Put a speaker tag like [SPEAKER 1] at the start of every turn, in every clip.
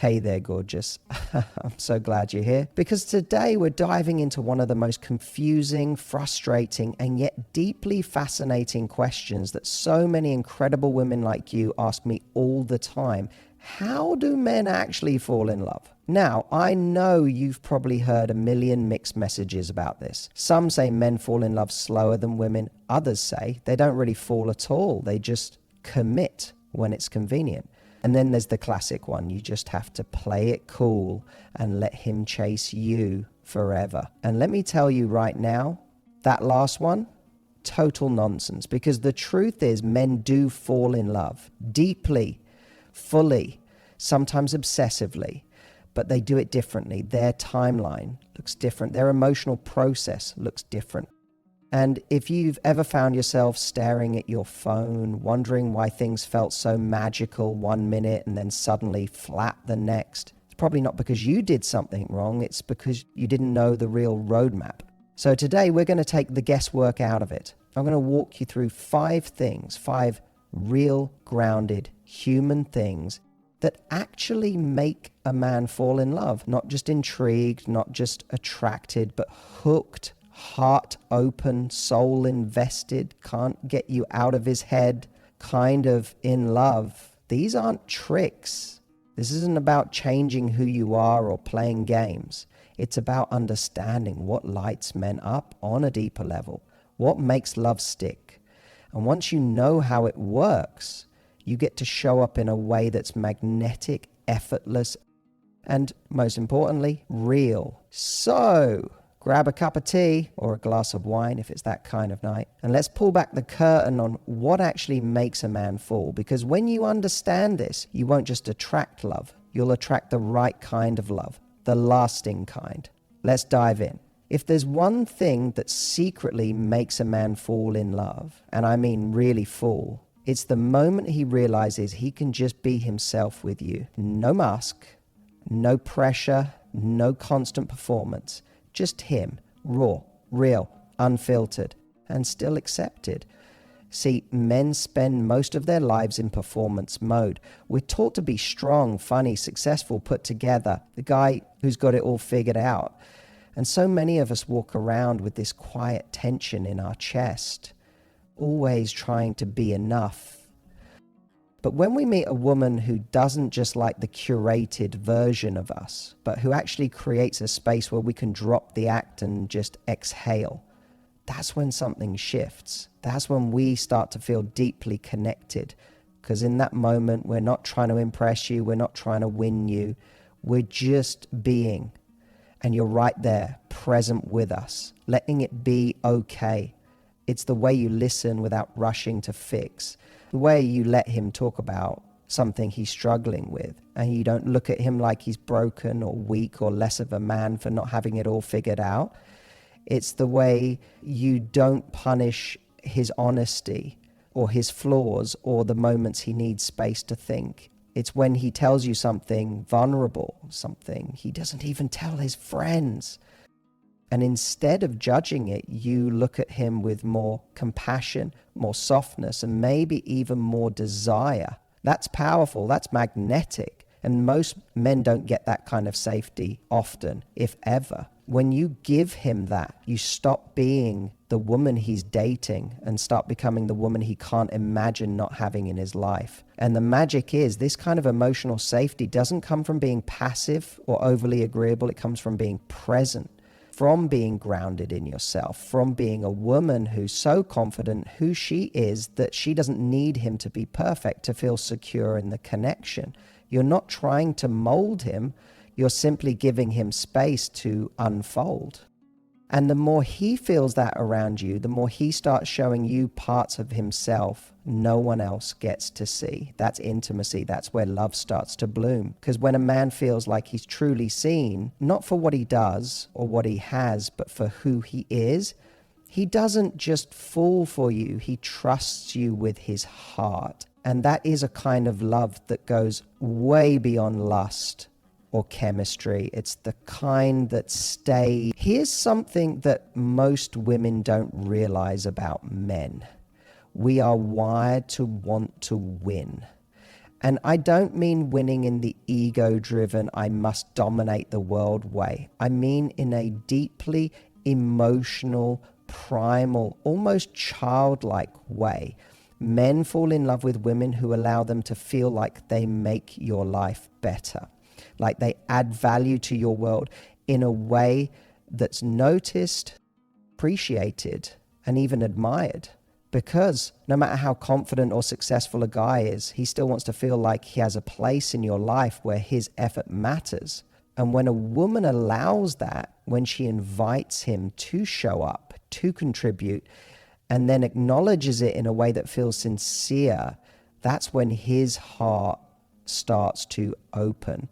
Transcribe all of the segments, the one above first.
[SPEAKER 1] Hey there, gorgeous. I'm so glad you're here, because today we're diving into one of the most confusing, frustrating, and yet deeply fascinating questions that so many incredible women like you ask me all the time. How do men actually fall in love? Now, I know you've probably heard a million mixed messages about this. Some say men fall in love slower than women. Others say they don't really fall at all. They just commit when it's convenient. And then there's the classic one. You just have to play it cool and let him chase you forever. And let me tell you right now, that last one, total nonsense. Because the truth is, men do fall in love deeply, fully, sometimes obsessively, but they do it differently. Their timeline looks different. Their emotional process looks different. And if you've ever found yourself staring at your phone, wondering why things felt so magical one minute and then suddenly flat the next, it's probably not because you did something wrong. It's because you didn't know the real roadmap. So today we're going to take the guesswork out of it. I'm going to walk you through 5 things, 5 real, grounded, human things that actually make a man fall in love. Not just intrigued, not just attracted, but hooked, heart open, soul invested, can't get you out of his head, kind of in love. These aren't tricks. This isn't about changing who you are or playing games. It's about understanding what lights men up on a deeper level, what makes love stick. And once you know how it works, you get to show up in a way that's magnetic, effortless, and most importantly, real. So grab a cup of tea or a glass of wine if it's that kind of night, and let's pull back the curtain on what actually makes a man fall. Because when you understand this, you won't just attract love, you'll attract the right kind of love, the lasting kind. Let's dive in. If there's one thing that secretly makes a man fall in love, and I mean really fall, it's the moment he realizes he can just be himself with you. No mask, no pressure, no constant performance. Just him, raw, real, unfiltered, and still accepted. See, men spend most of their lives in performance mode. We're taught to be strong, funny, successful, put together, the guy who's got it all figured out. And so many of us walk around with this quiet tension in our chest, always trying to be enough. But when we meet a woman who doesn't just like the curated version of us, but who actually creates a space where we can drop the act and just exhale, that's when something shifts. That's when we start to feel deeply connected. Because in that moment, we're not trying to impress you. We're not trying to win you. We're just being. And you're right there, present with us, letting it be okay. It's the way you listen without rushing to fix. The way you let him talk about something he's struggling with, and you don't look at him like he's broken or weak or less of a man for not having it all figured out. It's the way you don't punish his honesty or his flaws or the moments he needs space to think. It's when he tells you something vulnerable, something he doesn't even tell his friends. And instead of judging it, you look at him with more compassion, more softness, and maybe even more desire. That's powerful. That's magnetic. And most men don't get that kind of safety often, if ever. When you give him that, you stop being the woman he's dating and start becoming the woman he can't imagine not having in his life. And the magic is, this kind of emotional safety doesn't come from being passive or overly agreeable. It comes from being present, from being grounded in yourself, from being a woman who's so confident who she is that she doesn't need him to be perfect to feel secure in the connection. You're not trying to mold him, you're simply giving him space to unfold. And the more he feels that around you, the more he starts showing you parts of himself no one else gets to see. That's intimacy. That's where love starts to bloom. Because when a man feels like he's truly seen, not for what he does or what he has, but for who he is, he doesn't just fall for you. He trusts you with his heart. And that is a kind of love that goes way beyond lust or chemistry. It's the kind that stays. Here's something that most women don't realize about men. We are wired to want to win. And I don't mean winning in the ego-driven, I must dominate the world way. I mean in a deeply emotional, primal, almost childlike way. Men fall in love with women who allow them to feel like they make your life better, like they add value to your world in a way that's noticed, appreciated, and even admired. Because no matter how confident or successful a guy is, he still wants to feel like he has a place in your life where his effort matters. And when a woman allows that, when she invites him to show up, to contribute, and then acknowledges it in a way that feels sincere, that's when his heart starts to open.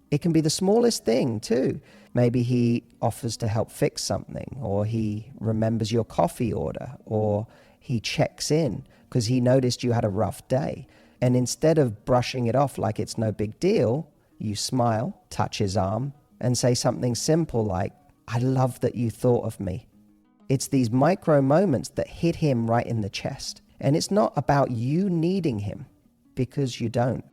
[SPEAKER 1] It can be the smallest thing too. Maybe he offers to help fix something, or he remembers your coffee order, or he checks in because he noticed you had a rough day. And instead of brushing it off like it's no big deal, you smile, touch his arm, and say something simple like, I love that you thought of me. It's these micro moments that hit him right in the chest. And it's not about you needing him, because you don't.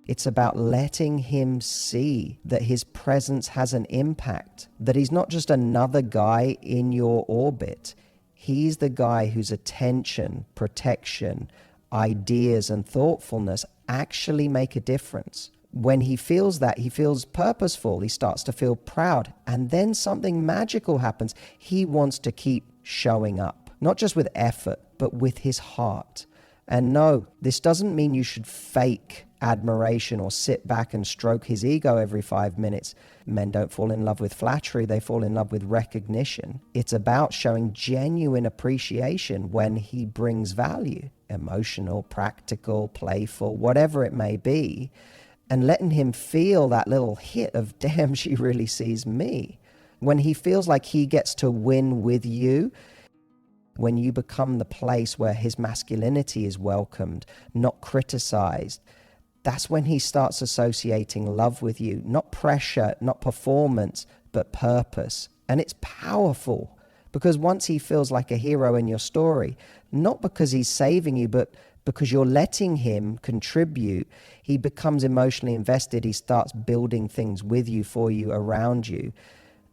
[SPEAKER 1] It's about letting him see that his presence has an impact, that he's not just another guy in your orbit. He's the guy whose attention, protection, ideas, and thoughtfulness actually make a difference. When he feels that, he feels purposeful. He starts to feel proud. And then something magical happens. He wants to keep showing up, not just with effort, but with his heart. And no, this doesn't mean you should fake admiration or sit back and stroke his ego every 5 minutes. Men don't fall in love with flattery, they fall in love with recognition. It's about showing genuine appreciation when he brings value, emotional, practical, playful, whatever it may be, and letting him feel that little hit of, damn, she really sees me. When he feels like he gets to win with you, when you become the place where his masculinity is welcomed, not criticized, that's when he starts associating love with you. Not pressure, not performance, but purpose. And it's powerful, because once he feels like a hero in your story, not because he's saving you, but because you're letting him contribute, he becomes emotionally invested. He starts building things with you, for you, around you.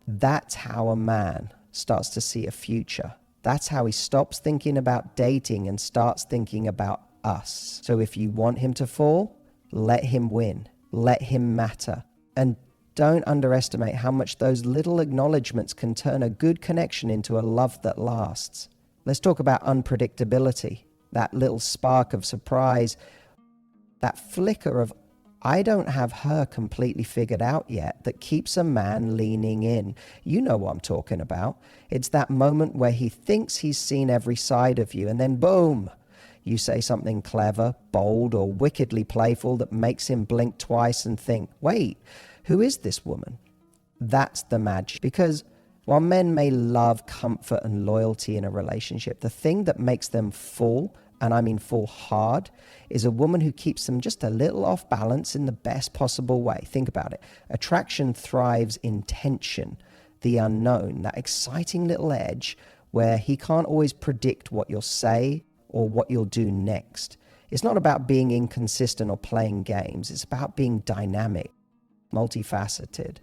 [SPEAKER 1] That's how a man starts to see a future. That's how he stops thinking about dating and starts thinking about us. So if you want him to fall, let him win. Let him matter. And don't underestimate how much those little acknowledgements can turn a good connection into a love that lasts. Let's talk about unpredictability. That little spark of surprise, that flicker of, I don't have her completely figured out yet, that keeps a man leaning in. You know what I'm talking about. It's that moment where he thinks he's seen every side of you, and then boom, you say something clever, bold, or wickedly playful that makes him blink twice and think, wait, who is this woman? That's the magic. Because while men may love comfort and loyalty in a relationship, the thing that makes them fall, and I mean fall hard, is a woman who keeps them just a little off balance in the best possible way. Think about it. Attraction thrives in tension, the unknown, that exciting little edge where he can't always predict what you'll say or what you'll do next. It's not about being inconsistent or playing games. It's about being dynamic, multifaceted,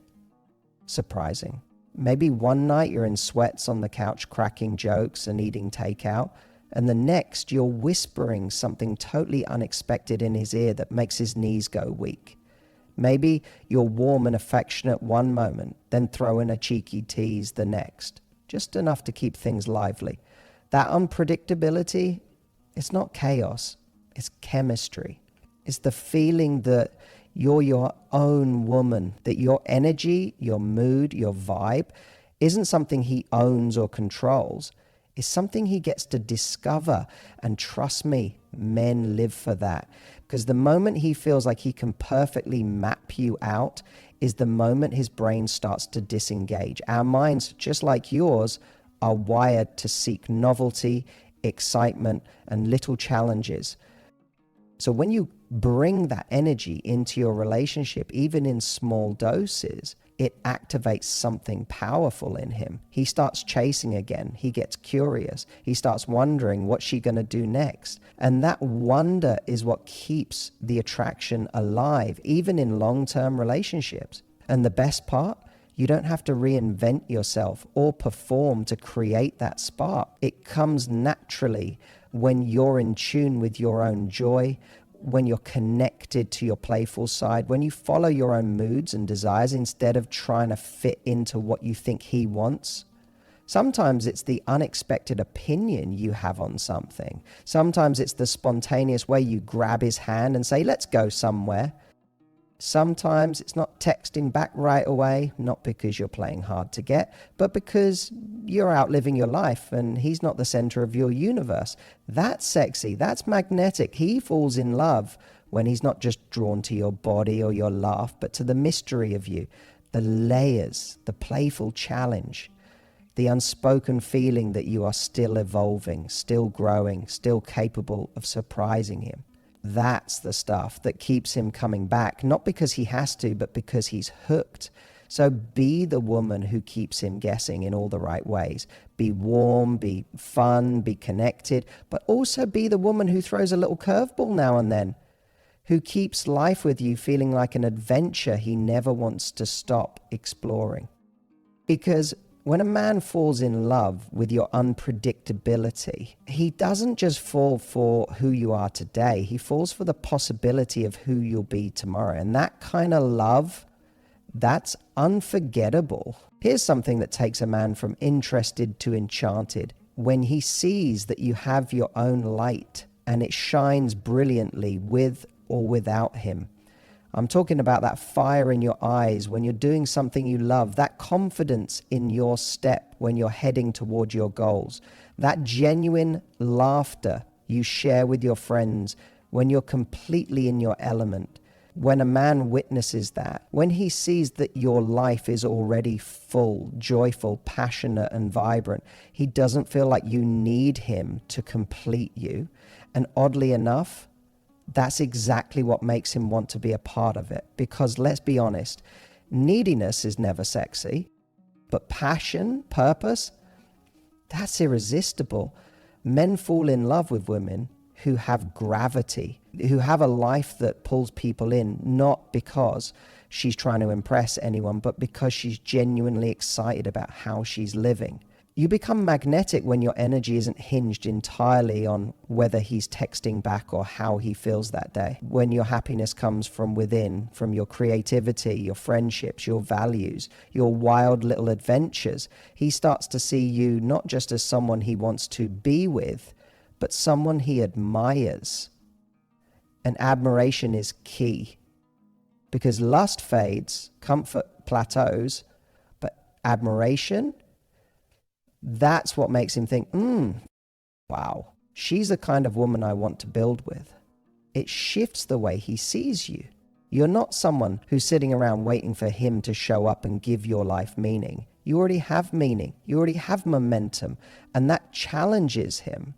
[SPEAKER 1] surprising. Maybe one night you're in sweats on the couch cracking jokes and eating takeout, and the next you're whispering something totally unexpected in his ear that makes his knees go weak. Maybe you're warm and affectionate one moment, then throw in a cheeky tease the next, just enough to keep things lively. That unpredictability, it's not chaos, it's chemistry. It's the feeling that you're your own woman, that your energy, your mood, your vibe isn't something he owns or controls. It's something he gets to discover. And trust me, men live for that. Because the moment he feels like he can perfectly map you out is the moment his brain starts to disengage. Our minds, just like yours, are wired to seek novelty, excitement, and little challenges. So when you bring that energy into your relationship, even in small doses, it activates something powerful in him. He starts chasing again. He gets curious. He starts wondering, what's she going to do next? And that wonder is what keeps the attraction alive, even in long-term relationships. And the best part, you don't have to reinvent yourself or perform to create that spark. It comes naturally when you're in tune with your own joy, when you're connected to your playful side, when you follow your own moods and desires instead of trying to fit into what you think he wants. Sometimes it's the unexpected opinion you have on something. Sometimes it's the spontaneous way you grab his hand and say, let's go somewhere. Sometimes it's not texting back right away, not because you're playing hard to get, but because you're out living your life and he's not the center of your universe. That's sexy. That's magnetic. He falls in love when he's not just drawn to your body or your laugh, but to the mystery of you, the layers, the playful challenge, the unspoken feeling that you are still evolving, still growing, still capable of surprising him. That's the stuff that keeps him coming back, not because he has to, but because he's hooked. So be the woman who keeps him guessing in all the right ways. Be warm, be fun, be connected, but also be the woman who throws a little curveball now and then, who keeps life with you feeling like an adventure he never wants to stop exploring. Because when a man falls in love with your unpredictability, he doesn't just fall for who you are today. He falls for the possibility of who you'll be tomorrow. And that kind of love, that's unforgettable. Here's something that takes a man from interested to enchanted. When he sees that you have your own light and it shines brilliantly with or without him. I'm talking about that fire in your eyes when you're doing something you love, that confidence in your step when you're heading toward your goals, that genuine laughter you share with your friends when you're completely in your element. When a man witnesses that, when he sees that your life is already full, joyful, passionate, and vibrant, he doesn't feel like you need him to complete you. And oddly enough, that's exactly what makes him want to be a part of it. Because let's be honest, neediness is never sexy, but passion, purpose, that's irresistible. Men fall in love with women who have gravity, who have a life that pulls people in, not because she's trying to impress anyone, but because she's genuinely excited about how she's living. You become magnetic when your energy isn't hinged entirely on whether he's texting back or how he feels that day. When your happiness comes from within, from your creativity, your friendships, your values, your wild little adventures, he starts to see you not just as someone he wants to be with, but someone he admires. And admiration is key. Because lust fades, comfort plateaus, but admiration, that's what makes him think, wow, she's the kind of woman I want to build with. It shifts the way he sees you. You're not someone who's sitting around waiting for him to show up and give your life meaning. You already have meaning. You already have momentum. And that challenges him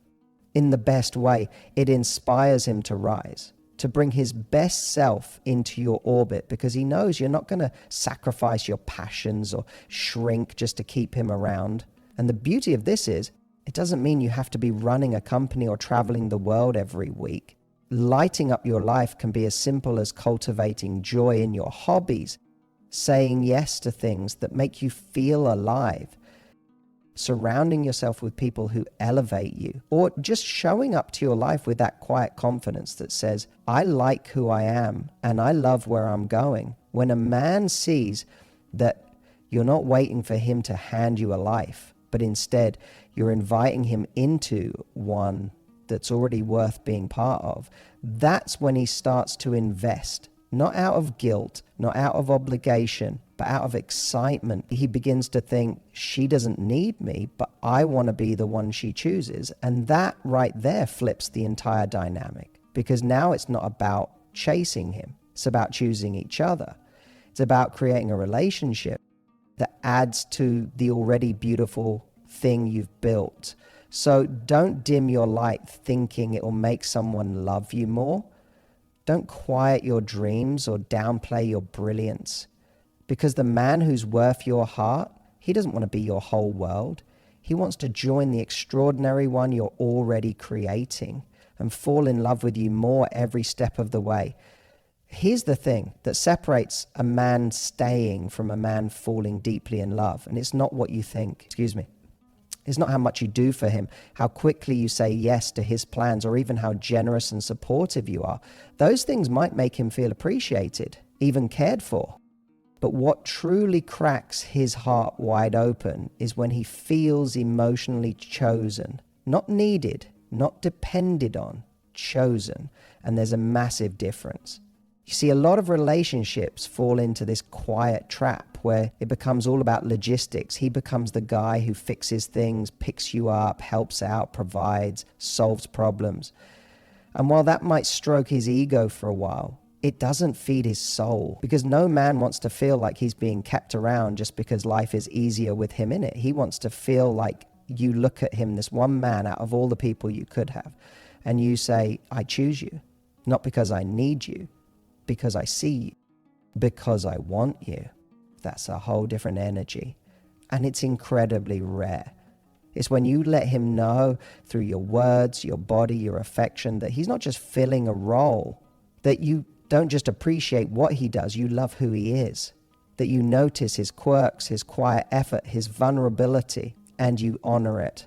[SPEAKER 1] in the best way. It inspires him to rise, to bring his best self into your orbit, because he knows you're not going to sacrifice your passions or shrink just to keep him around. And the beauty of this is, it doesn't mean you have to be running a company or traveling the world every week. Lighting up your life can be as simple as cultivating joy in your hobbies, saying yes to things that make you feel alive, surrounding yourself with people who elevate you, or just showing up to your life with that quiet confidence that says, I like who I am and I love where I'm going. When a man sees that you're not waiting for him to hand you a life, but instead you're inviting him into one that's already worth being part of, that's when he starts to invest, not out of guilt, not out of obligation, but out of excitement. He begins to think, she doesn't need me, but I want to be the one she chooses. And that right there flips the entire dynamic, because now it's not about chasing him. It's about choosing each other. It's about creating a relationship that adds to the already beautiful thing you've built. So don't dim your light thinking it will make someone love you more. Don't quiet your dreams or downplay your brilliance. Because the man who's worth your heart, he doesn't want to be your whole world. He wants to join the extraordinary one you're already creating and fall in love with you more every step of the way. Here's the thing that separates a man staying from a man falling deeply in love. And it's not what you think, It's not how much you do for him, how quickly you say yes to his plans, or even how generous and supportive you are. Those things might make him feel appreciated, even cared for. But what truly cracks his heart wide open is when he feels emotionally chosen, not needed, not depended on, chosen. And there's a massive difference. You see, a lot of relationships fall into this quiet trap where it becomes all about logistics. He becomes the guy who fixes things, picks you up, helps out, provides, solves problems. And while that might stroke his ego for a while, it doesn't feed his soul, because no man wants to feel like he's being kept around just because life is easier with him in it. He wants to feel like you look at him, this one man out of all the people you could have, and you say, I choose you, not because I need you, because I see you, because I want you. That's a whole different energy. And it's incredibly rare. It's when you let him know through your words, your body, your affection, that he's not just filling a role, that you don't just appreciate what he does, you love who he is, that you notice his quirks, his quiet effort, his vulnerability, and you honor it.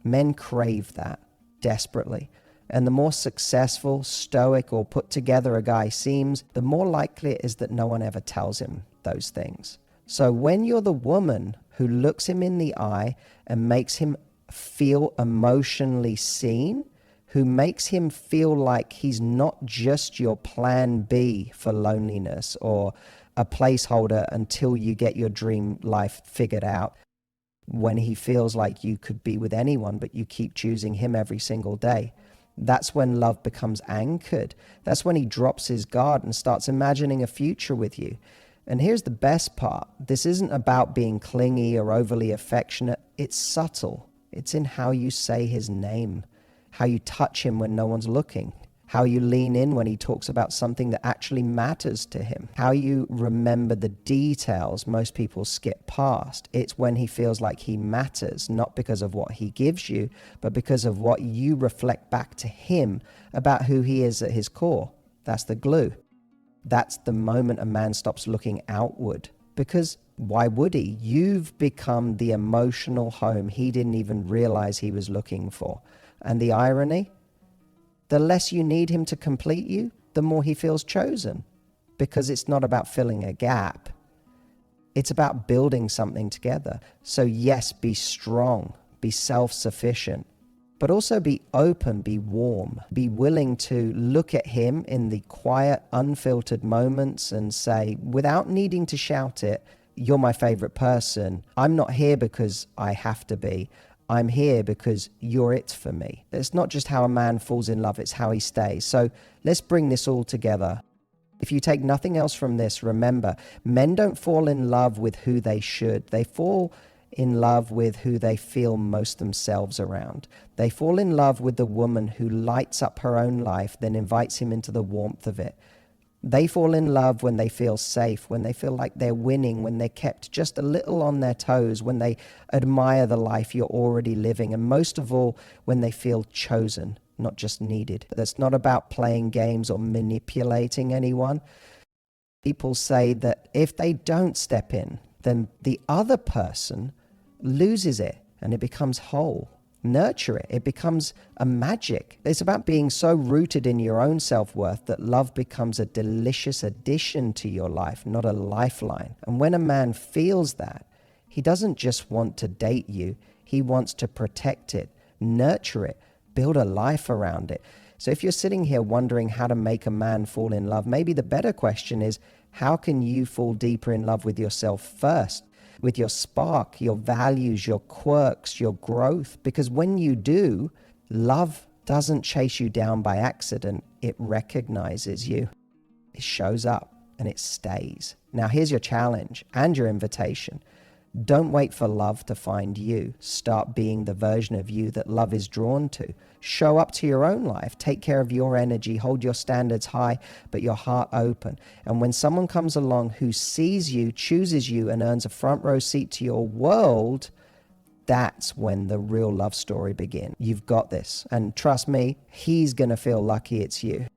[SPEAKER 1] Men crave that desperately. And the more successful, stoic, or put together a guy seems, the more likely it is that no one ever tells him those things. So when you're the woman who looks him in the eye and makes him feel emotionally seen, who makes him feel like he's not just your plan B for loneliness or a placeholder until you get your dream life figured out, when he feels like you could be with anyone but you keep choosing him every single day, that's when love becomes anchored. That's when he drops his guard and starts imagining a future with you. And here's the best part. This isn't about being clingy or overly affectionate. It's subtle. It's in how you say his name, how you touch him when no one's looking, how you lean in when he talks about something that actually matters to him, how you remember the details most people skip past. It's when he feels like he matters, not because of what he gives you, but because of what you reflect back to him about who he is at his core. That's the glue. That's the moment a man stops looking outward. Because why would he? You've become the emotional home he didn't even realize he was looking for. And the irony? The less you need him to complete you, the more he feels chosen. Because it's not about filling a gap. It's about building something together. So yes, be strong, be self-sufficient, but also be open, be warm, be willing to look at him in the quiet, unfiltered moments and say, without needing to shout it, you're my favorite person. I'm not here because I have to be. I'm here because you're it for me. It's not just how a man falls in love, it's how he stays. So let's bring this all together. If you take nothing else from this, remember, men don't fall in love with who they should. They fall in love with who they feel most themselves around. They fall in love with the woman who lights up her own life, then invites him into the warmth of it. They fall in love when they feel safe, when they feel like they're winning, when they're kept just a little on their toes, when they admire the life you're already living, and most of all, when they feel chosen, not just needed. That's not about playing games or manipulating anyone. People say that if they don't step in, then the other person loses it and it becomes whole. Nurture it. It becomes a magic. It's about being so rooted in your own self-worth that love becomes a delicious addition to your life, not a lifeline. And when a man feels that, he doesn't just want to date you. He wants to protect it, nurture it, build a life around it. So if you're sitting here wondering how to make a man fall in love, maybe the better question is, how can you fall deeper in love with yourself first? With your spark, your values, your quirks, your growth. Because when you do, love doesn't chase you down by accident. It recognizes you. It shows up and it stays. Now here's your challenge and your invitation. Don't wait for love to find you. Start being the version of you that love is drawn to. Show up to your own life. Take care of your energy. Hold your standards high, but your heart open. And when someone comes along who sees you, chooses you, and earns a front row seat to your world, that's when the real love story begins. You've got this. And trust me, he's going to feel lucky it's you.